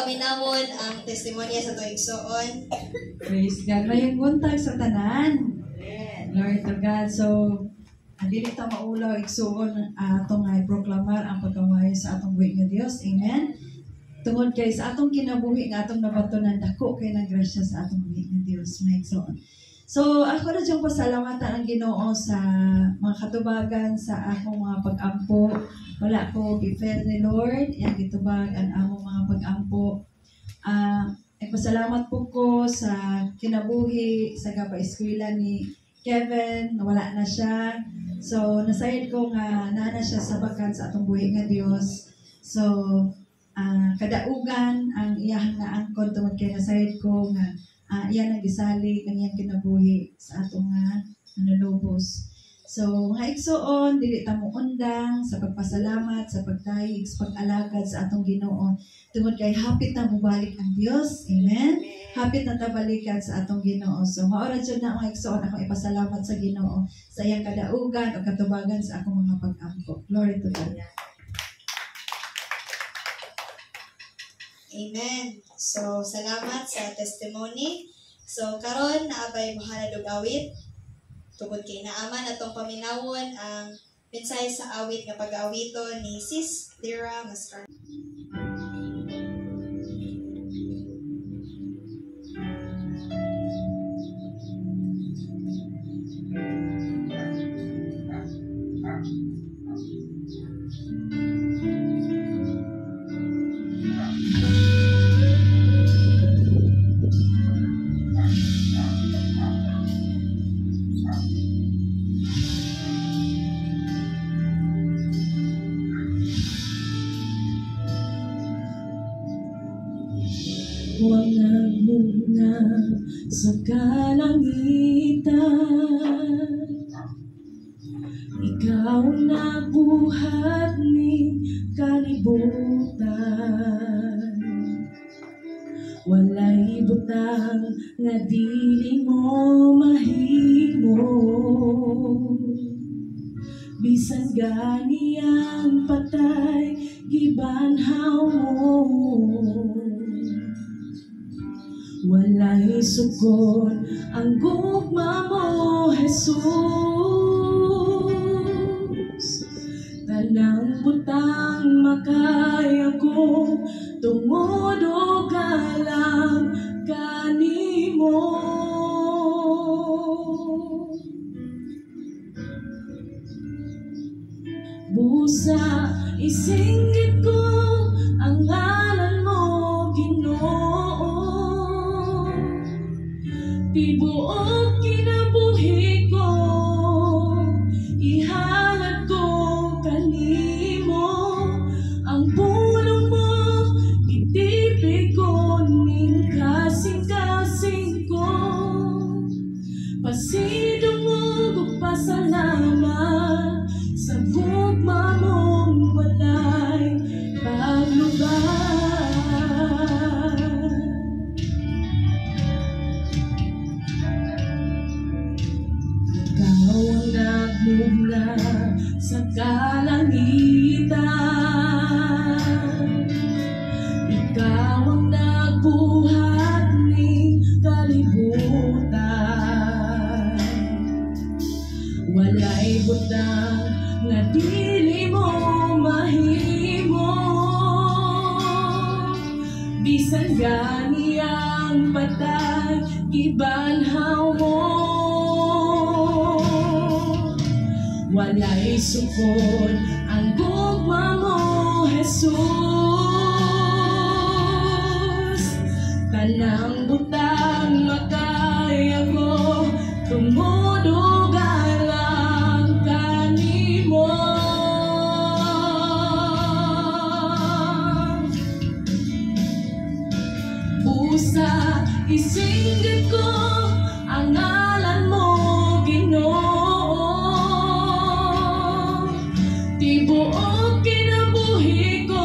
paminawon ang testimonya sa tuig soon. Praise God. Mayong buntag sa tanan. Glory to God. So, dili ta maulaw igsuon atong i-proklamar ang pagkamayo sa atong buhi nga Dios. Amen. Tungod kay sa atong kinabuhi nga atong nabatunan dako kay nang grasya sa atong buhi nga Dios. May igsuon. So, ako na diyang pasalamatan ang Ginoo sa mga katubagan sa akong mga pag-ampo. Wala ko gifer ni Lord, yung gitubag ang among mga pag-ampo. Pasalamat po ko sa kinabuhi sa gaba-eskwela ni Kevin, wala na siya. So, nasayad ko nga nana siya sa bakan sa atong buhi nga Dios. So, kadaugan ang iyang naangkon tungod kay nasayad ko nga Iyan ang gisali kanyang kinabuhi sa atong nanulubos. So, mga igsoon, dili ta mo undang sa pagpasalamat, sa pagdayeg, sa pag-alagad sa atong Ginoo. Tungod kay hapit na mubalik ang Dios. Amen. Hapit na tabalikan sa atong Ginoo. So, maora jud na mga igsoon akong ipasalamat sa Ginoo sa iyang kadaugan o katubagan sa akong mga pag-angkop. Glory to God. Amen. So, salamat sa testimony. So, karon naabay bahala og awit. Tungod kay naaman atong paminawon ang mensahe sa awit nga pag-awiton ni Sis Lyra Mascar. Wangag muna sa kalangitan, ikaw na buhat ni kalibutan. Walay butang nga dili mo mahimo, bisan gani ang patay gibanhaw mo. Walay sukon ang gugma mo, Jesus. Tanang butang makaya ko, tungod o galang kanimo. Busa isinggit ko ang ngalan mo, Ginoo. Tibuok kinabuhi ko, ihalad ko kanimo. Ang pulong mo, itipid ko ning kasing-kasing ko. Pasidong mo kung pasalamat sa gugma mong walay paglubad. Mula sa kalangitan, ikaw ang nagbuhat ni kalibutan. Walay butang nga dili mo mahimo, bisan gani ang patay gibanhaw mo. Walay sukon ang gugma mo, Jesus. Tanang butang makaya ko, tungod o galang kanimo. Busa isinggit ko ang ngalan mo, Ginoo. Tibuok kinabuhi ko,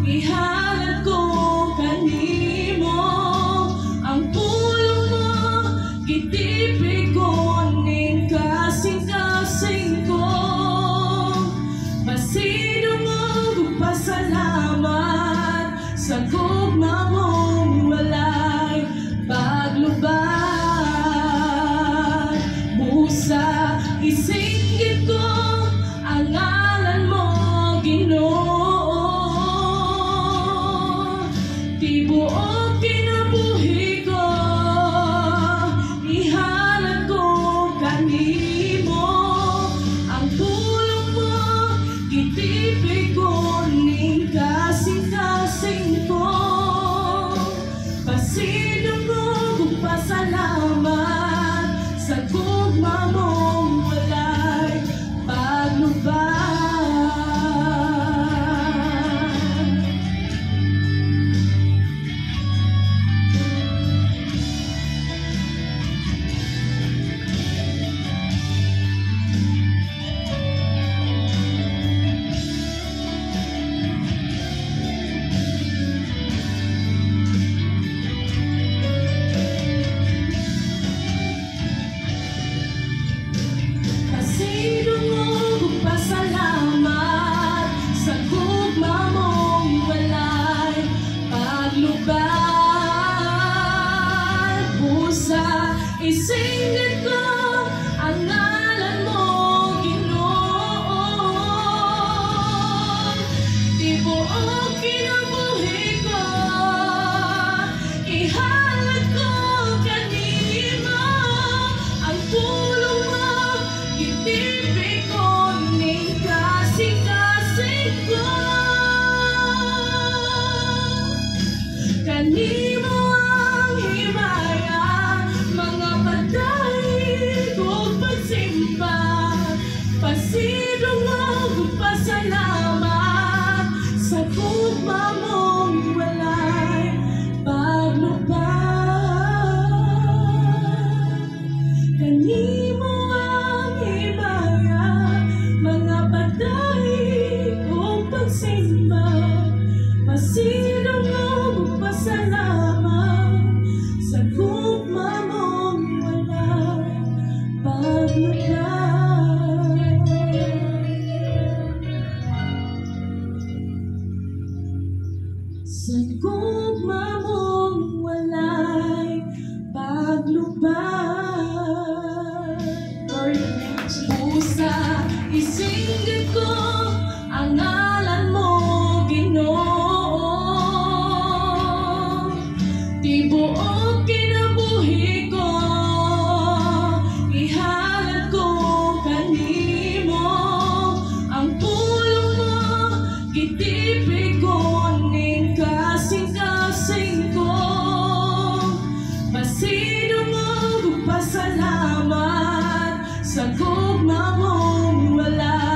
ihalad ko kanimo. Ang pulong mo, kitipid ko ning kasing-kasing ko. Pasidong mo kung pasalamat sa gugma mong walay paglubad. isingit ko ang ngalan mo, Ginoo. Tibuok kinabuhi ko, ihalad ko kanimo ang pulong mo, itibig ko ning kasing-kasing ko. Kanimo ang himaya, mga patay ug pagsimba, pasidong ug pasalamat sa gugma mong walay paglubad. Kanimo ang himaya, mga patay ug pagsimba, pasidong ug pasalamat sa gugma mong walay paglubad. Sa gugma mong walay paglubad. Pusa, isingit ko ang ngalan mo, Ginoo. Tibuok kinabuhi ko, ihalad ko kanimo ang pulong mo, kitipig ko ning kasing-kasing ko, pasidong ug pasalamat sa gugma mong walay